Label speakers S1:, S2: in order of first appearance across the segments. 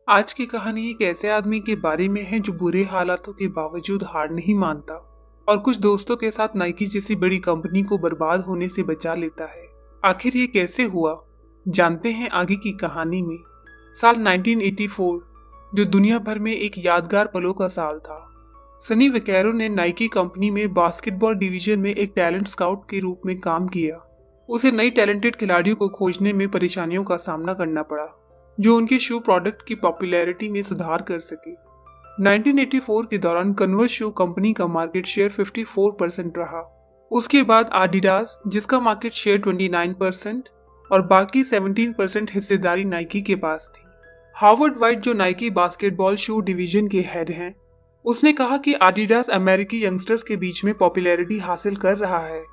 S1: आज की कहानी एक ऐसे आदमी के बारे में है जो बुरे हालातों के बावजूद हार नहीं मानता और कुछ दोस्तों के साथ नाइकी जैसी बड़ी कंपनी को बर्बाद होने से बचा लेता है। आखिर ये कैसे हुआ, जानते हैं आगे की कहानी में। साल 1984 जो दुनिया भर में एक यादगार पलों का साल था। सनी वैकेरो ने नाइकी कंपनी में बास्केटबॉल डिवीजन में एक टैलेंट स्काउट के रूप में काम किया। उसे नई टैलेंटेड खिलाड़ियों को खोजने में परेशानियों का सामना करना पड़ा जो उनके शू प्रोडक्ट की पॉपुलैरिटी में सुधार कर सके। 1984 के दौरान कन्वर्स शू कंपनी का मार्केट शेयर 54% रहा। उसके बाद आडिडास, जिसका मार्केट शेयर 29% और बाकी 17% हिस्सेदारी नाइकी के पास थी। हार्वर्ड वाइट, जो नाइकी बास्केटबॉल शू डिवीजन के हेड हैं, उसने कहा कि आडिडास अमेरिकी यंगस्टर्स के बीच में पॉपुलैरिटी हासिल कर रहा है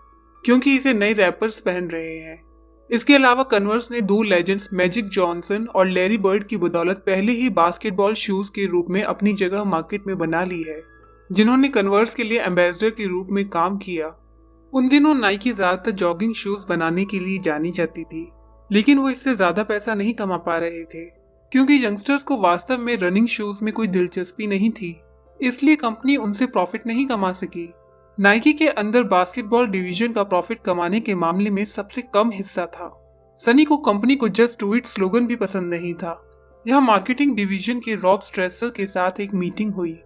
S1: क्योंकि इसे नए रैपर्स पहन रहे हैं। इसके अलावा कन्वर्स ने दो लेजेंड्स मैजिक जॉनसन और लैरी बर्ड की बदौलत पहले ही बास्केटबॉल शूज के रूप में अपनी जगह मार्केट में बना ली है, जिन्होंने कन्वर्स के लिए एम्बेसडर के रूप में काम किया। उन दिनों नाइकी ज्यादातर जॉगिंग शूज बनाने के लिए जानी जाती थी, लेकिन वो इससे ज्यादा पैसा नहीं कमा पा रहे थे क्योंकि यंगस्टर्स को वास्तव में रनिंग शूज में कोई दिलचस्पी नहीं थी, इसलिए कंपनी उनसे प्रॉफिट नहीं कमा सकी। नाइकी के अंदर बास्केटबॉल डिवीजन का प्रॉफिट कमाने के मामले में सबसे कम हिस्सा था। सनी को कंपनी को जस्ट डू इट स्लोगन भी पसंद नहीं था। यहाँ मार्केटिंग डिवीजन के रॉब स्ट्रेसर के साथ एक मीटिंग हुई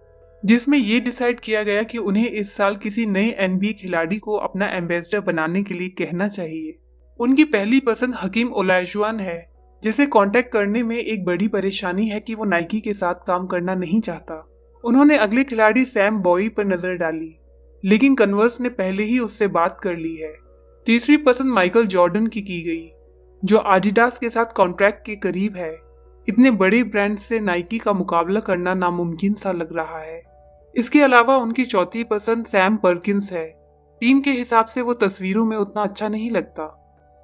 S1: जिसमें ये डिसाइड किया गया कि उन्हें इस साल किसी नए एनबीए खिलाड़ी को अपना एम्बेसडर बनाने के लिए कहना चाहिए। उनकी पहली पसंद हकीम ओलाजुआन है, जिसे कांटेक्ट करने में एक बड़ी परेशानी है कि वो नाइकी के साथ काम करना नहीं चाहता। उन्होंने अगले खिलाड़ी सैम बॉई पर नजर डाली, लेकिन कन्वर्स ने पहले ही उससे बात कर ली है। तीसरी पसंद माइकल जॉर्डन की गई, जो आडिडास के साथ कॉन्ट्रैक्ट के करीब है। इतने बड़े ब्रांड से नाइकी का मुकाबला करना नामुमकिन सा लग रहा है। इसके अलावा उनकी चौथी पसंद सैम पर्किंस है। टीम के हिसाब से वो तस्वीरों में उतना अच्छा नहीं लगता,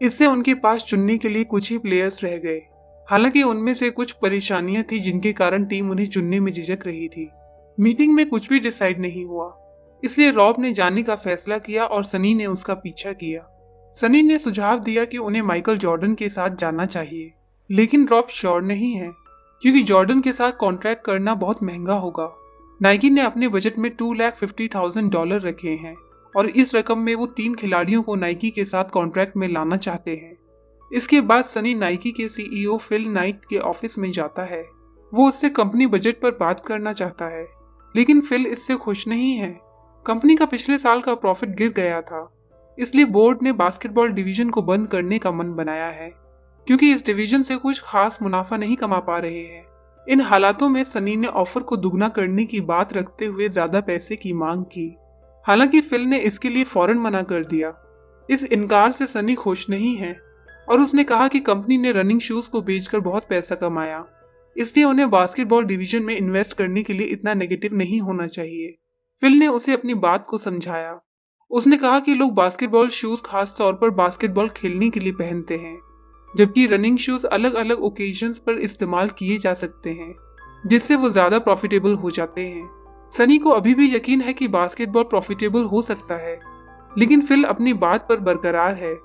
S1: इससे उनके पास चुनने के लिए कुछ ही प्लेयर्स रह गए। हालांकि उनमें से कुछ परेशानियां थी जिनके कारण टीम उन्हें चुनने में झिझक रही थी। मीटिंग में कुछ भी डिसाइड नहीं हुआ, इसलिए रॉब ने जाने का फैसला किया और सनी ने उसका पीछा किया। सनी ने सुझाव दिया कि उन्हें माइकल जॉर्डन के साथ जाना चाहिए, लेकिन रॉब श्योर नहीं है क्योंकि जॉर्डन के साथ कॉन्ट्रैक्ट करना बहुत महंगा होगा। नाइकी ने अपने बजट में $250,000 रखे हैं और इस रकम में वो 3 खिलाड़ियों को नाइकी के साथ कॉन्ट्रैक्ट में लाना चाहते हैं। इसके बाद सनी नाइकी के सीईओ फिल नाइट के ऑफिस में जाता है। वो उससे कंपनी बजट पर बात करना चाहता है, लेकिन फिल इससे खुश नहीं है। कंपनी का पिछले साल का प्रॉफिट गिर गया था, इसलिए बोर्ड ने बास्केटबॉल डिवीजन को बंद करने का मन बनाया है क्योंकि इस डिवीजन से कुछ खास मुनाफा नहीं कमा पा रहे हैं। इन हालातों में सनी ने ऑफर को दुगना करने की बात रखते हुए ज्यादा पैसे की मांग की। हालांकि फिल ने इसके लिए फौरन मना कर दिया। इस इनकार से सनी खुश नहीं है और उसने कहा कि कंपनी ने रनिंग शूज को बेचकर बहुत पैसा कमाया, इसलिए उन्हें बास्केटबॉल डिवीजन में इन्वेस्ट करने के लिए इतना नेगेटिव नहीं होना चाहिए। फिल ने उसे अपनी बात को समझाया। उसने कहा कि लोग बास्केटबॉल शूज खास तौर पर बास्केटबॉल खेलने के लिए पहनते हैं, जबकि रनिंग शूज अलग अलग ओकेजन्स पर इस्तेमाल किए जा सकते हैं, जिससे वो ज्यादा प्रॉफिटेबल हो जाते हैं। सनी को अभी भी यकीन है कि बास्केटबॉल प्रॉफिटेबल हो सकता है, लेकिन फिल अपनी बात पर बरकरार है।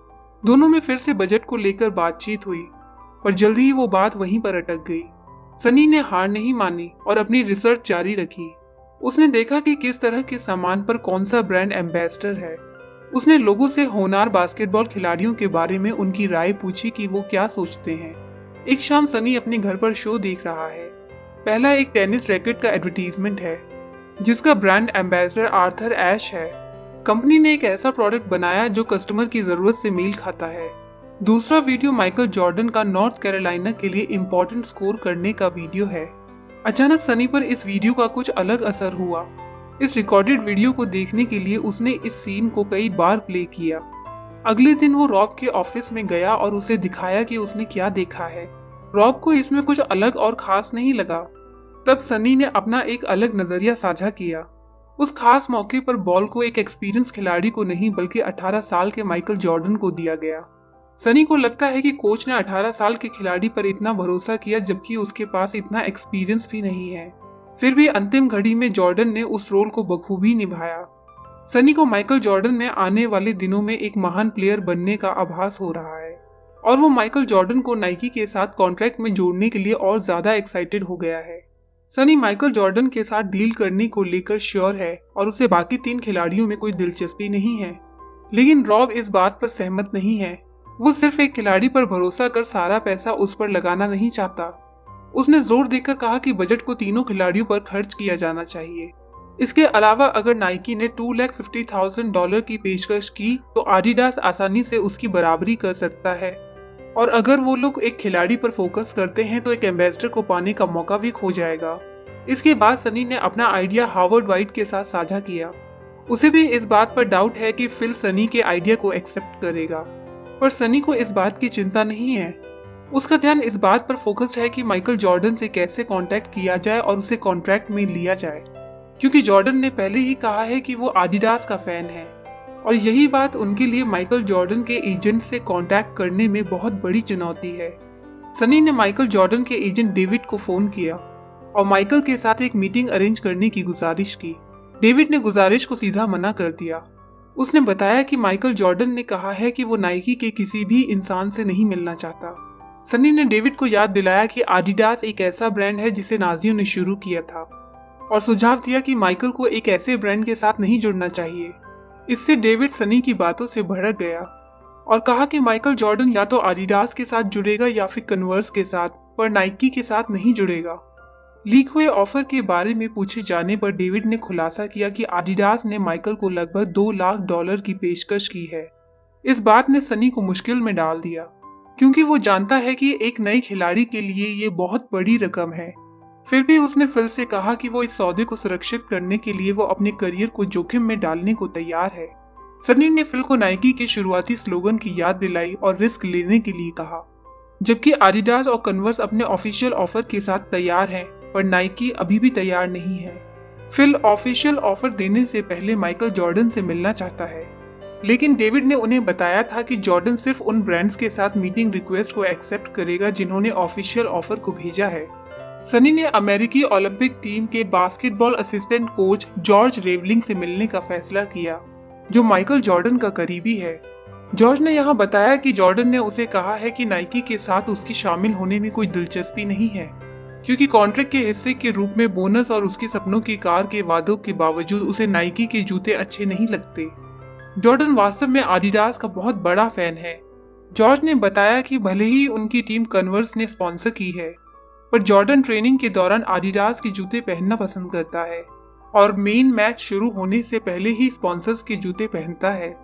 S1: दोनों में फिर से बजट को लेकर बातचीत हुई, पर जल्दी ही वो बात वहीं पर अटक गई। सनी ने हार नहीं मानी और अपनी रिसर्च जारी रखी। उसने देखा कि किस तरह के सामान पर कौन सा ब्रांड एम्बेसडर है। उसने लोगों से होनहार बास्केटबॉल खिलाड़ियों के बारे में उनकी राय पूछी कि वो क्या सोचते हैं। एक शाम सनी अपने घर पर शो देख रहा है। पहला एक टेनिस रैकेट का एडवर्टीजमेंट है जिसका ब्रांड एम्बेसडर आर्थर एश है। कंपनी ने एक ऐसा प्रोडक्ट बनाया जो कस्टमर की जरूरत से मेल खाता है। दूसरा वीडियो माइकल जॉर्डन का नॉर्थ कैरोलिना के लिए इम्पोर्टेंट स्कोर करने का वीडियो है। अचानक सनी पर इस वीडियो का कुछ अलग असर हुआ। इस रिकॉर्डेड वीडियो को देखने के लिए उसने इस सीन को कई बार प्ले किया। अगले दिन वो रॉब के ऑफिस में गया और उसे दिखाया कि उसने क्या देखा है। रॉब को इसमें कुछ अलग और खास नहीं लगा। तब सनी ने अपना एक अलग नजरिया साझा किया। उस खास मौके पर बॉल को एक एक्सपीरियंस खिलाड़ी को नहीं बल्कि 18 साल के माइकल जॉर्डन को दिया गया। सनी को लगता है कि कोच ने 18 साल के खिलाड़ी पर इतना भरोसा किया जबकि उसके पास इतना एक्सपीरियंस भी नहीं है। फिर भी अंतिम घड़ी में जॉर्डन ने उस रोल को बखूबी निभाया। सनी को माइकल जॉर्डन में आने वाले दिनों में एक महान प्लेयर बनने का आभास हो रहा है और वो माइकल जॉर्डन को नाइकी के साथ कॉन्ट्रैक्ट में जोड़ने के लिए और ज्यादा एक्साइटेड हो गया है। सनी माइकल जॉर्डन के साथ डील करने को लेकर श्योर है और उसे बाकी 3 खिलाड़ियों में कोई दिलचस्पी नहीं है, लेकिन रॉब इस बात पर सहमत नहीं है। वो सिर्फ एक खिलाड़ी पर भरोसा कर सारा पैसा उस पर लगाना नहीं चाहता। उसने जोर देकर कहा कि बजट को तीनों खिलाड़ियों पर खर्च किया जाना चाहिए। इसके अलावा अगर नाइकी ने $250,000 की पेशकश की तो आडिडास आसानी से उसकी बराबरी कर सकता है, और अगर वो लोग एक खिलाड़ी पर फोकस करते हैं तो एक एम्बेसडर को पाने का मौका भी खो जाएगा। इसके बाद सनी ने अपना आइडिया हावर्ड वाइट के साथ साझा किया। उसे भी इस बात पर डाउट है कि फिल सनी के आइडिया को एक्सेप्ट करेगा, पर सनी को इस बात की चिंता नहीं है। उसका ध्यान इस बात पर फोकस्ड है कि माइकल जॉर्डन से कैसे कांटेक्ट किया जाए और उसे कॉन्ट्रैक्ट में लिया जाए, क्योंकि जॉर्डन ने पहले ही कहा है कि वो आडिडास का फैन है, और यही बात उनके लिए माइकल जॉर्डन के एजेंट से कांटेक्ट करने में बहुत बड़ी चुनौती है। सनी ने माइकल जॉर्डन के एजेंट डेविड को फोन किया और माइकल के साथ एक मीटिंग अरेंज करने की गुजारिश की। डेविड ने गुजारिश को सीधा मना कर दिया। उसने बताया कि माइकल जॉर्डन ने कहा है कि वो नाइकी के किसी भी इंसान से नहीं मिलना चाहता। सनी ने डेविड को याद दिलाया कि आडिडास एक ऐसा ब्रांड है जिसे नाजियों ने शुरू किया था, और सुझाव दिया कि माइकल को एक ऐसे ब्रांड के साथ नहीं जुड़ना चाहिए। इससे डेविड सनी की बातों से भड़क गया और कहा कि माइकल जॉर्डन या तो आडिडास के साथ जुड़ेगा या फिर कन्वर्स के साथ, पर नाइकी के साथ नहीं जुड़ेगा। लीक हुए ऑफर के बारे में पूछे जाने पर डेविड ने खुलासा किया कि आडिडास ने माइकल को लगभग $2 लाख की पेशकश की है। इस बात ने सनी को मुश्किल में डाल दिया, क्योंकि वो जानता है कि एक नए खिलाड़ी के लिए ये बहुत बड़ी रकम है। फिर भी उसने फिल से कहा कि वो इस सौदे को सुरक्षित करने के लिए वो अपने करियर को जोखिम में डालने को तैयार है। सनी ने फिल को नाइकी के शुरुआती स्लोगन की याद दिलाई और रिस्क लेने के लिए कहा, जबकि आडिडास और कन्वर्स अपने ऑफिशियल ऑफर के साथ तैयार हैं, पर नाइकी अभी भी तैयार नहीं है। फिल ऑफिशियल ऑफर देने से पहले माइकल जॉर्डन से मिलना चाहता है, लेकिन डेविड ने उन्हें बताया था कि जॉर्डन सिर्फ उन ब्रांड्स के साथ मीटिंग रिक्वेस्ट को एक्सेप्ट करेगा जिन्होंने ऑफिशियल ऑफर को भेजा है। सनी ने अमेरिकी ओलंपिक टीम के basketball assistant coach George revelling से मिलने का फैसला किया, जो माइकल जॉर्डन का करीबी है। जॉर्ज ने यहाँ बताया कि जॉर्डन ने उसे कहा है कि नाइकी के साथ उसकी शामिल होने में कोई दिलचस्पी नहीं है, क्योंकि कॉन्ट्रैक्ट के हिस्से के रूप में बोनस और उसकी सपनों की कार के वादों के बावजूद उसे नाइकी के जूते अच्छे नहीं लगते। जॉर्डन वास्तव में आडिडास का बहुत बड़ा फैन है। जॉर्ज ने बताया कि भले ही उनकी टीम कन्वर्स ने स्पॉन्सर की है, पर जॉर्डन ट्रेनिंग के दौरान आडिडास के जूते पहनना पसंद करता है और मेन मैच शुरू होने से पहले ही स्पॉन्सर्स के जूते पहनता है।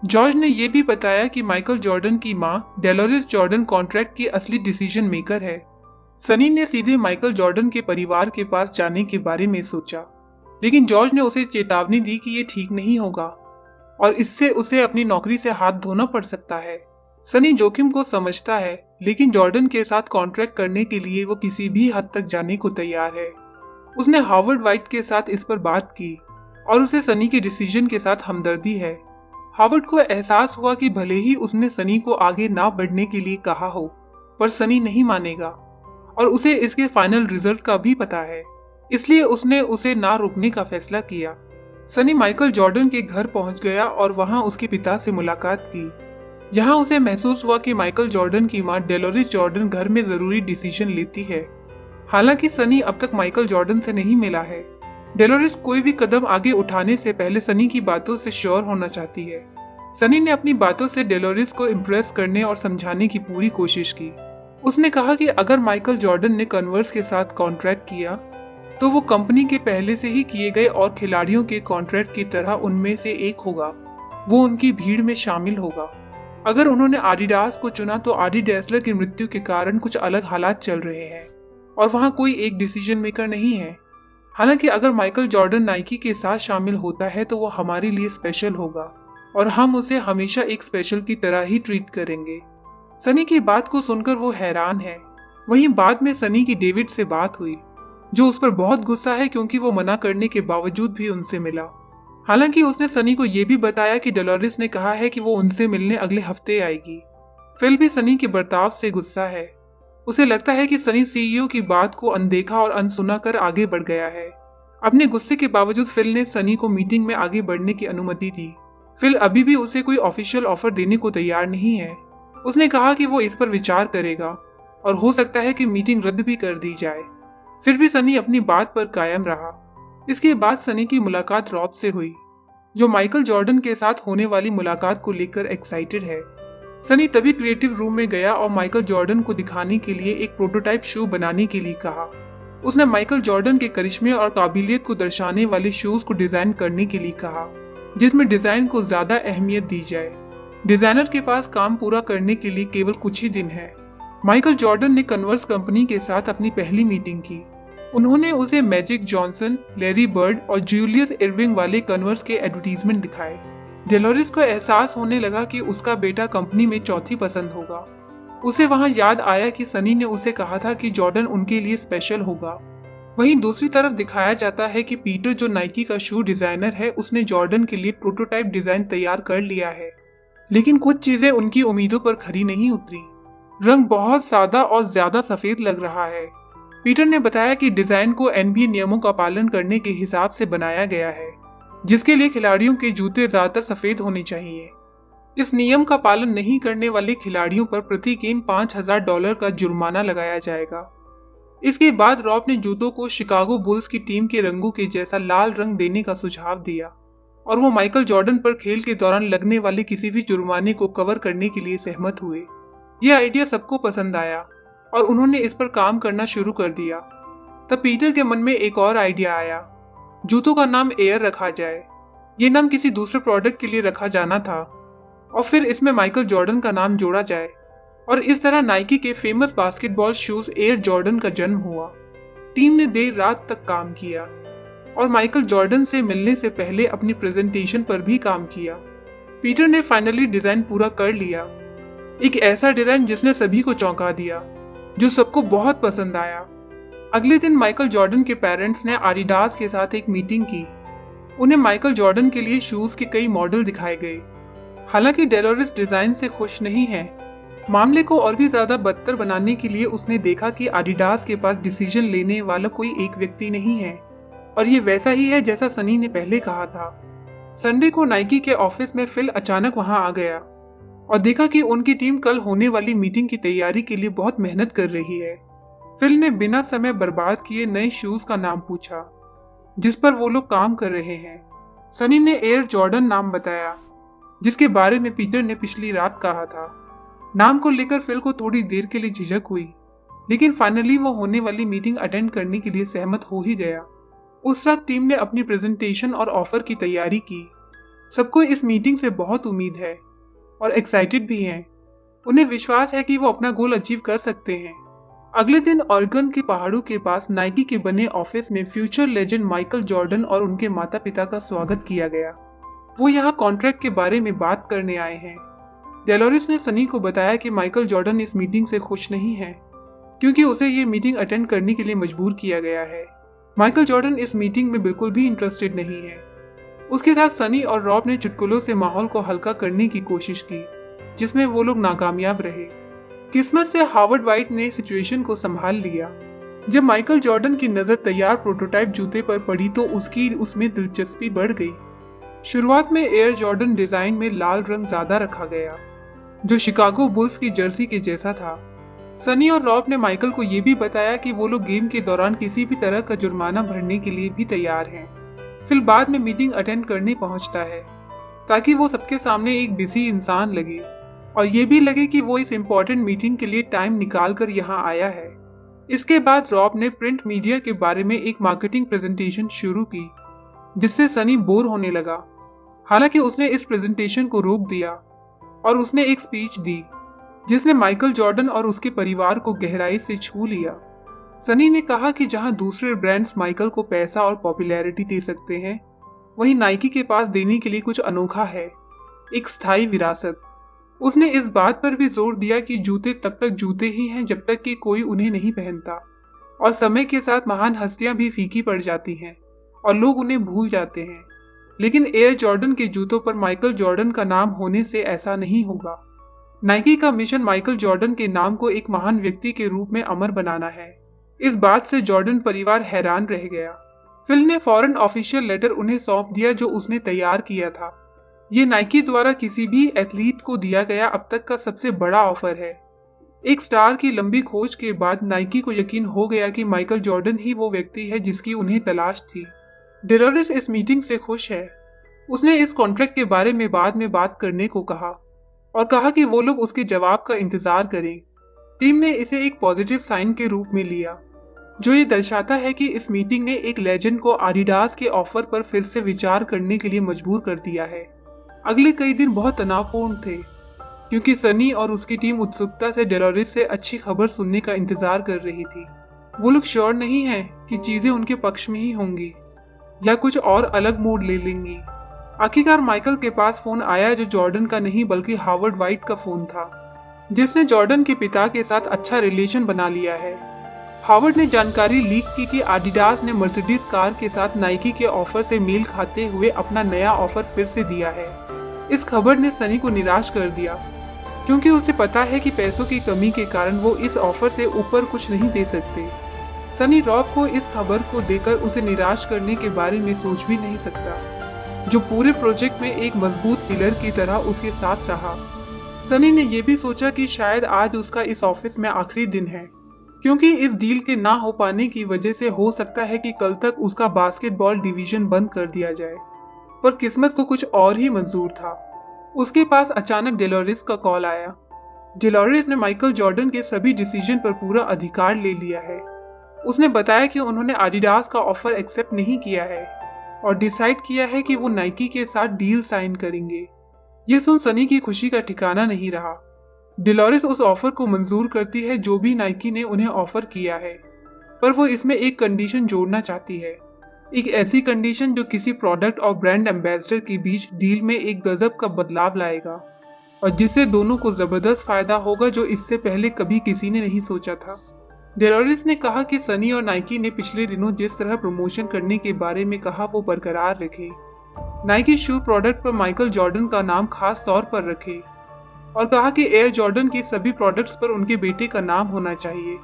S1: जॉर्ज ने यह भी बताया कि माइकल जॉर्डन की मां डेलोरिस जॉर्डन कॉन्ट्रैक्ट की असली डिसीजन मेकर है। सनी ने सीधे माइकल जॉर्डन के परिवार के पास जाने के बारे में सोचा, लेकिन जॉर्ज ने उसे चेतावनी दी कि ये ठीक नहीं होगा और इससे उसे अपनी नौकरी से हाथ धोना पड़ सकता है। सनी जोखिम को समझता है, लेकिन जॉर्डन के साथ कॉन्ट्रैक्ट करने के लिए वो किसी भी हद तक जाने को तैयार है। उसने हावर्ड वाइट के साथ इस पर बात की और उसे सनी के डिसीजन के साथ हमदर्दी है। हावर्ड को एहसास हुआ कि भले ही उसने सनी को आगे ना बढ़ने के लिए कहा हो, पर सनी नहीं मानेगा और उसे इसके फाइनल रिजल्ट का भी पता है, इसलिए उसने उसे ना रोकने का फैसला किया। सनी माइकल जॉर्डन के घर पहुंच गया और वहां उसके पिता से मुलाकात की। यहाँ उसे महसूस हुआ कि माइकल जॉर्डन की मां डेलोरिस जॉर्डन घर में जरूरी डिसीजन लेती है। हालांकि सनी अब तक माइकल जॉर्डन से नहीं मिला है। डेलोरिस कोई भी कदम आगे उठाने से पहले सनी की बातों से श्योर होना चाहती है। सनी ने अपनी बातों से डेलोरिस को इम्प्रेस करने और समझाने की पूरी कोशिश की। उसने कहा कि अगर माइकल जॉर्डन ने कन्वर्स के साथ कॉन्ट्रैक्ट किया तो वो कंपनी के पहले से ही किए गए और खिलाड़ियों के कॉन्ट्रैक्ट की तरह उनमें से एक होगा। वो उनकी भीड़ में शामिल होगा। अगर उन्होंने आडिडास को चुना तो आडी डेसलर की मृत्यु के कारण कुछ अलग हालात चल रहे हैं और वहां कोई एक डिसीजन मेकर नहीं है। हालांकि अगर माइकल जॉर्डन नाइकी के साथ शामिल होता है तो वो हमारे लिए स्पेशल होगा और हम उसे हमेशा एक स्पेशल की तरह ही ट्रीट करेंगे। सनी की बात को सुनकर वो हैरान है। वहीं बाद में सनी की डेविड से बात हुई, जो उस पर बहुत गुस्सा है क्योंकि वो मना करने के बावजूद भी उनसे मिला। हालांकि उसने सनी को यह भी बताया कि डेलोरिस ने कहा है कि वो उनसे मिलने अगले हफ्ते आएगी। फिल भी सनी के बर्ताव से गुस्सा है। उसे लगता है कि सनी सीईओ की बात को अनदेखा और अनसुना कर आगे बढ़ गया है। अपने गुस्से के बावजूद फिल ने सनी को मीटिंग में आगे बढ़ने की अनुमति दी। फिल अभी भी उसे कोई ऑफिशियल ऑफर देने को तैयार नहीं है। उसने कहा कि वो इस पर विचार करेगा और हो सकता है कि मीटिंग रद्द भी कर दी जाए। फिर भी सनी अपनी बात पर कायम रहा। इसके बाद सनी की मुलाकात रॉब से हुई, जो माइकल जॉर्डन के साथ होने वाली मुलाकात को लेकर एक्साइटेड है। सनी तभी क्रिएटिव रूम में गया और माइकल जॉर्डन को दिखाने के लिए एक प्रोटोटाइप शू बनाने के लिए कहा। उसने माइकल जॉर्डन के करिश्मे और काबिलियत को दर्शाने वाले शूज को डिजाइन करने के लिए कहा, जिसमें डिजाइन को ज्यादा अहमियत दी जाए। डिजाइनर के पास काम पूरा करने के लिए केवल कुछ ही दिन है। माइकल जॉर्डन ने कन्वर्स कंपनी के साथ अपनी पहली मीटिंग की। उन्होंने उसे मैजिक जॉनसन, लैरी बर्ड और जूलियस इरविंग वाले कन्वर्स के एडवर्टीजमेंट दिखाए। डेलोरिस को एहसास होने लगा कि उसका बेटा कंपनी में चौथी पसंद होगा। उसे वहां याद आया कि सनी ने उसे कहा था कि जॉर्डन उनके लिए स्पेशल होगा। वहीं दूसरी तरफ दिखाया जाता है कि पीटर, जो नाइकी का शू डिजाइनर है, उसने जॉर्डन के लिए प्रोटोटाइप डिजाइन तैयार कर लिया है, लेकिन कुछ चीजें उनकी उम्मीदों पर खरी नहीं उतरी। रंग बहुत सादा और ज्यादा सफेद लग रहा है। पीटर ने बताया कि डिजाइन को एनबीए नियमों का पालन करने के हिसाब से बनाया गया है, जिसके लिए खिलाड़ियों के जूते ज्यादातर सफेद होने चाहिए। इस नियम का पालन नहीं करने वाले खिलाड़ियों पर प्रति गेम $5000 का जुर्माना लगाया जाएगा। इसके बाद रॉब ने जूतों को शिकागो बुल्स की टीम के रंगों के जैसा लाल रंग देने का सुझाव दिया और वो माइकल जॉर्डन पर खेल के दौरान लगने वाले किसी भी जुर्माने को कवर करने के लिए सहमत हुए। यह आइडिया सबको पसंद आया और उन्होंने इस पर काम करना शुरू कर दिया। तब पीटर के मन में एक और आइडिया आया। जूतों का नाम एयर रखा जाए। ये नाम किसी दूसरे प्रोडक्ट के लिए रखा जाना था और फिर इसमें माइकल जॉर्डन का नाम जोड़ा जाए, और इस तरह नाइकी के famous basketball shoes air Jordan का जन्म हुआ। टीम ने देर रात तक काम किया और माइकल जॉर्डन से मिलने से पहले अपनी प्रेजेंटेशन पर भी काम किया। पीटर ने फाइनली डिजाइन पूरा कर लिया, एक ऐसा डिजाइन जिसने सभी को चौंका दिया, जो सबको बहुत पसंद आया। अगले दिन माइकल जॉर्डन के पेरेंट्स ने आडिडास के साथ एक मीटिंग की। उन्हें माइकल जॉर्डन के लिए शूज के कई मॉडल दिखाए गए। हालांकि डेलोरिस डिजाइन से खुश नहीं है। मामले को और भी ज्यादा बदतर बनाने के लिए उसने देखा कि आडिडास के पास डिसीजन लेने वाला कोई एक व्यक्ति नहीं है, और ये वैसा ही है जैसा सनी ने पहले कहा था। संडे को नाइकी के ऑफिस में फिल अचानक वहां आ गया और देखा कि उनकी टीम कल होने वाली मीटिंग की तैयारी के लिए बहुत मेहनत कर रही है। फिल ने बिना समय बर्बाद किए नए शूज का नाम पूछा जिस पर वो लोग काम कर रहे हैं। सनी ने एयर जॉर्डन नाम बताया, जिसके बारे में पीटर ने पिछली रात कहा था। नाम को लेकर फिल को थोड़ी देर के लिए झिझक हुई, लेकिन फाइनली वो होने वाली मीटिंग अटेंड करने के लिए सहमत हो ही गया। उस रात टीम ने अपनी प्रेजेंटेशन और ऑफर की तैयारी की। सबको इस मीटिंग से बहुत उम्मीद है और एक्साइटेड भी हैं। उन्हें विश्वास है कि वो अपना गोल अचीव कर सकते हैं। अगले दिन ऑरेगन के पहाड़ों के पास नाइकी के बने ऑफिस में फ्यूचर लेजेंड माइकल जॉर्डन और उनके माता पिता का स्वागत किया गया। वो यहाँ कॉन्ट्रैक्ट के बारे में बात करने आए हैं। डेलोरिस ने सनी को बताया कि माइकल जॉर्डन इस मीटिंग से खुश नहीं है, क्योंकि उसे ये मीटिंग अटेंड करने के लिए मजबूर किया गया है। माइकल जॉर्डन इस मीटिंग में बिल्कुल भी इंटरेस्टेड नहीं है। उसके साथ सनी और रॉब ने चुटकुलों से माहौल को हल्का करने की कोशिश की, जिसमें वो लोग नाकामयाब रहे। किस्मत से हावर्ड वाइट ने सिचुएशन को संभाल लिया। जब माइकल जॉर्डन की नजर तैयार प्रोटोटाइप जूते पर पड़ी तो उसकी उसमें दिलचस्पी बढ़ गई। शुरुआत में एयर जॉर्डन डिजाइन में लाल रंग ज्यादा रखा गया, जो शिकागो बुल्स की जर्सी के जैसा था। सनी और रॉब ने माइकल को यह भी बताया कि वो लोग गेम के दौरान किसी भी तरह का जुर्माना भरने के लिए भी तैयार हैं। फिर बाद में मीटिंग अटेंड करने पहुंचता है, ताकि वो सबके सामने एक बिजी इंसान लगे और ये भी लगे कि वो इस इम्पोर्टेंट मीटिंग के लिए टाइम निकाल कर यहाँ आया है। इसके बाद रॉब ने प्रिंट मीडिया के बारे में एक मार्केटिंग प्रेजेंटेशन शुरू की, जिससे सनी बोर होने लगा। हालांकि उसने इस प्रेजेंटेशन को रोक दिया और उसने एक स्पीच दी, जिसने माइकल जॉर्डन और उसके परिवार को गहराई से छू लिया। सनी ने कहा कि जहां दूसरे ब्रांड्स माइकल को पैसा और पॉपुलैरिटी दे सकते हैं, वहीं नाइकी के पास देने के लिए कुछ अनोखा है, एक स्थायी विरासत। उसने इस बात पर भी जोर दिया कि जूते तब तक जूते ही हैं जब तक कि कोई उन्हें नहीं पहनता, और समय के साथ महान हस्तियां भी फीकी पड़ जाती हैं और लोग उन्हें भूल जाते हैं। लेकिन एयर जॉर्डन के जूतों पर माइकल जॉर्डन का नाम होने से ऐसा नहीं होगा। नाइकी का मिशन माइकल जॉर्डन के नाम को एक महान व्यक्ति के रूप में अमर बनाना है। इस बात से जॉर्डन परिवार हैरान रह गया। फिल ने फौरन ऑफिशियल लेटर उन्हें सौंप दिया जो उसने तैयार किया था। ये नाइकी द्वारा किसी भी एथलीट को दिया गया अब तक का सबसे बड़ा ऑफर है। एक स्टार की लंबी खोज के बाद नाइकी को यकीन हो गया कि माइकल जॉर्डन ही वो व्यक्ति है जिसकी उन्हें तलाश थी। डेलोरिस इस मीटिंग से खुश है। उसने इस कॉन्ट्रैक्ट के बारे में बाद में बात करने को कहा और कहा कि वो लोग उसके जवाब का इंतजार करें। टीम ने इसे एक पॉजिटिव साइन के रूप में लिया, जो ये दर्शाता है कि इस मीटिंग ने एक लेजेंड को आडिडास के ऑफर पर फिर से विचार करने के लिए मजबूर कर दिया है। अगले कई दिन बहुत तनावपूर्ण थे, क्योंकि सनी और उसकी टीम उत्सुकता से डेलोरिस से अच्छी खबर सुनने का इंतजार कर रही थी। वो लोग श्योर नहीं हैं कि चीजें उनके पक्ष में ही होंगी या कुछ और अलग मूड ले लेंगी। आखिरकार माइकल के पास फोन आया, जो जॉर्डन का नहीं बल्कि हावर्ड वाइट का फोन था, जिसने जॉर्डन के पिता के साथ अच्छा रिलेशन बना लिया है। हावर्ड ने जानकारी लीक की कि आडिडास ने मर्सिडीज कार के साथ नाइकी के ऑफर से मेल खाते हुए अपना नया ऑफर फिर से दिया है। इस खबर ने सनी को निराश कर दिया, क्योंकि उसे पता है कि पैसों की कमी के कारण वो इस ऑफर से ऊपर कुछ नहीं दे सकते। सनी रॉब को इस खबर को देकर उसे निराश करने के बारे में सोच भी नहीं सकता, जो पूरे प्रोजेक्ट में एक मजबूत पिलर की तरह उसके साथ रहा। सनी ने यह भी सोचा कि शायद आज उसका इस ऑफिस में आखिरी दिन है, क्योंकि इस डील के ना हो पाने की वजह से हो सकता है कि कल तक उसका बास्केटबॉल डिवीजन बंद कर दिया जाए। पर किस्मत को कुछ और ही मंजूर था। उसके पास अचानक डेलोरिस का कॉल आया। डेलोरिस ने माइकल जॉर्डन के सभी डिसीजन पर पूरा अधिकार ले लिया है। उसने बताया कि उन्होंने आडिडास का ऑफर एक्सेप्ट नहीं किया है और डिसाइड किया है कि वो नाइकी के साथ डील साइन करेंगे। ये सुन सनी की खुशी का ठिकाना नहीं रहा। डेलोरिस उस ऑफर को मंजूर करती है जो भी नाइकी ने उन्हें ऑफर किया है, पर वो इसमें एक कंडीशन जोड़ना चाहती है। एक ऐसी कंडीशन जो किसी प्रोडक्ट और ब्रांड एम्बेसडर के बीच डील में एक गजब का बदलाव लाएगा और जिससे दोनों को जबरदस्त फायदा होगा, जो इससे पहले कभी किसी ने नहीं सोचा था। डेलोरिस ने कहा कि सनी और नाइकी ने पिछले दिनों जिस तरह प्रमोशन करने के बारे में कहा वो बरकरार रखे। नाइकी शू प्रोडक्ट पर माइकल जॉर्डन का नाम खास तौर पर रखे और कहा कि एयर जॉर्डन के सभी प्रोडक्ट्स पर उनके बेटे का नाम होना चाहिए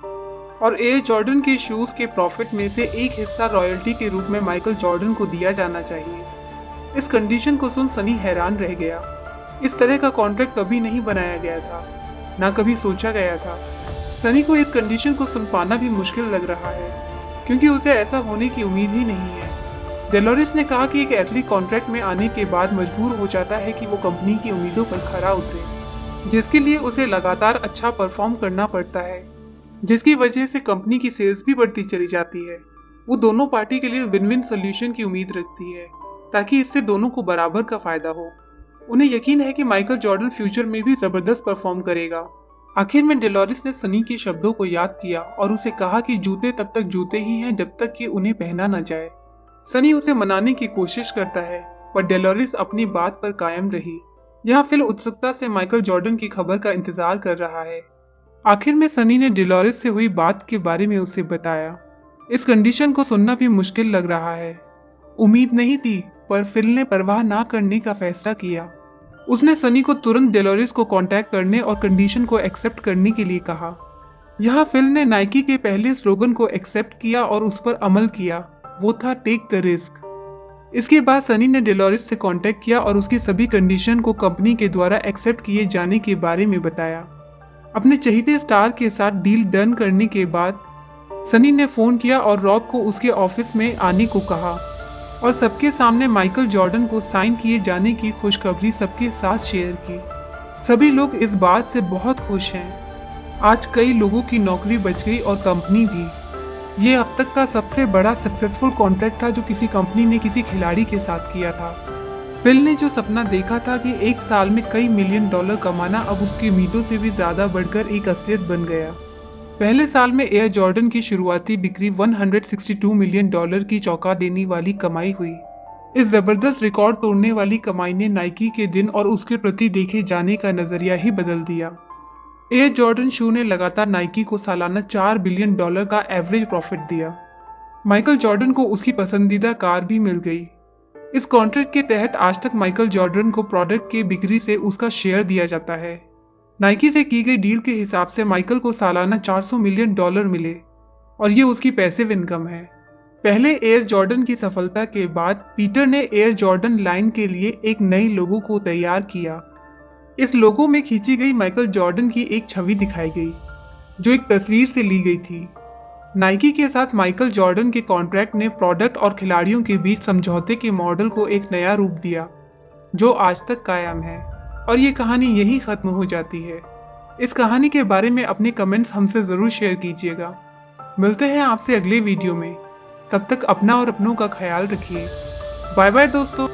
S1: और एयर जॉर्डन के शूज के प्रॉफिट में से एक हिस्सा रॉयल्टी के रूप में माइकल जॉर्डन को दिया जाना चाहिए। इस कंडीशन को सुन सनी हैरान रह गया। इस तरह का कॉन्ट्रैक्ट कभी नहीं बनाया गया था, ना कभी सोचा गया था। सनी को इस कंडीशन को सुन पाना भी मुश्किल लग रहा है, क्योंकि उसे ऐसा होने की उम्मीद ही नहीं है। डेलोरिस ने कहा कि एक एथलीट कॉन्ट्रैक्ट में आने के बाद मजबूर हो जाता है कि वो कंपनी की उम्मीदों पर खरा उतरे, जिसके लिए उसे लगातार अच्छा परफॉर्म करना पड़ता है, जिसकी वजह से कंपनी की सेल्स भी बढ़ती चली जाती है। वो दोनों पार्टी के लिए विन विन सोल्यूशन की उम्मीद रखती है, ताकि इससे दोनों को बराबर का फायदा हो। उन्हें यकीन है कि माइकल जॉर्डन फ्यूचर में भी जबरदस्त परफॉर्म करेगा। आखिर में डेलोरिस ने सनी के शब्दों को याद किया और उसे कहा कि जूते तब तक जूते ही हैं जब तक कि उन्हें पहना न जाए। सनी उसे मनाने की कोशिश करता है, पर डेलोरिस अपनी बात पर कायम रही। यहाँ फिल उत्सुकता से माइकल जॉर्डन की खबर का इंतजार कर रहा है। आखिर में सनी ने डेलोरिस से हुई बात के बारे में उसे बताया। इस कंडीशन को सुनना भी मुश्किल लग रहा है। उम्मीद नहीं थी, पर फिल ने परवाह ना करने का फैसला किया। उसने सनी को तुरंत डेलोरिस को कांटेक्ट करने और कंडीशन को एक्सेप्ट करने के लिए कहा। यहाँ फिल ने नाइकी के पहले स्लोगन को एक्सेप्ट किया और उस पर अमल किया। वो था टेक द रिस्क। इसके बाद सनी ने डेलोरिस से कांटेक्ट किया और उसकी सभी कंडीशन को कंपनी के द्वारा एक्सेप्ट किए जाने के बारे में बताया। अपने चहीते स्टार के साथ डील डन करने के बाद सनी ने फोन किया और रॉब को उसके ऑफिस में आने को कहा और सबके सामने माइकल जॉर्डन को साइन किए जाने की खुशखबरी सबके साथ शेयर की। सभी लोग इस बात से बहुत खुश हैं। आज कई लोगों की नौकरी बच गई और कंपनी भी। ये अब तक का सबसे बड़ा सक्सेसफुल कॉन्ट्रैक्ट था जो किसी कंपनी ने किसी खिलाड़ी के साथ किया था। फिल ने जो सपना देखा था कि एक साल में कई मिलियन डॉलर कमाना, अब उसकी उम्मीदों से भी ज्यादा बढ़कर एक असलियत बन गया। पहले साल में एयर जॉर्डन की शुरुआती बिक्री 162 मिलियन डॉलर की चौंका देने वाली कमाई हुई। इस जबरदस्त रिकॉर्ड तोड़ने वाली कमाई ने नाइकी के दिन और उसके प्रति देखे जाने का नजरिया ही बदल दिया। एयर जॉर्डन शू ने लगातार नाइकी को सालाना 4 बिलियन डॉलर का एवरेज प्रॉफिट दिया। माइकल जॉर्डन को उसकी पसंदीदा कार भी मिल गई। इस कॉन्ट्रैक्ट के तहत आज तक माइकल जॉर्डन को प्रोडक्ट के बिक्री से उसका शेयर दिया जाता है। नाइकी से की गई डील के हिसाब से माइकल को सालाना 400 मिलियन डॉलर मिले और ये उसकी पैसिव इनकम है। पहले एयर जॉर्डन की सफलता के बाद पीटर ने एयर जॉर्डन लाइन के लिए एक नई लोगो को तैयार किया। इस लोगो में खींची गई माइकल जॉर्डन की एक छवि दिखाई गई, जो एक तस्वीर से ली गई थी। नाइकी के साथ माइकल जॉर्डन के कॉन्ट्रैक्ट ने प्रोडक्ट और खिलाड़ियों के बीच समझौते के मॉडल को एक नया रूप दिया, जो आज तक कायम है। और ये कहानी यहीं खत्म हो जाती है। इस कहानी के बारे में अपने कमेंट्स हमसे ज़रूर शेयर कीजिएगा। मिलते हैं आपसे अगले वीडियो में। तब तक अपना और अपनों का ख्याल रखिए। बाय बाय दोस्तों।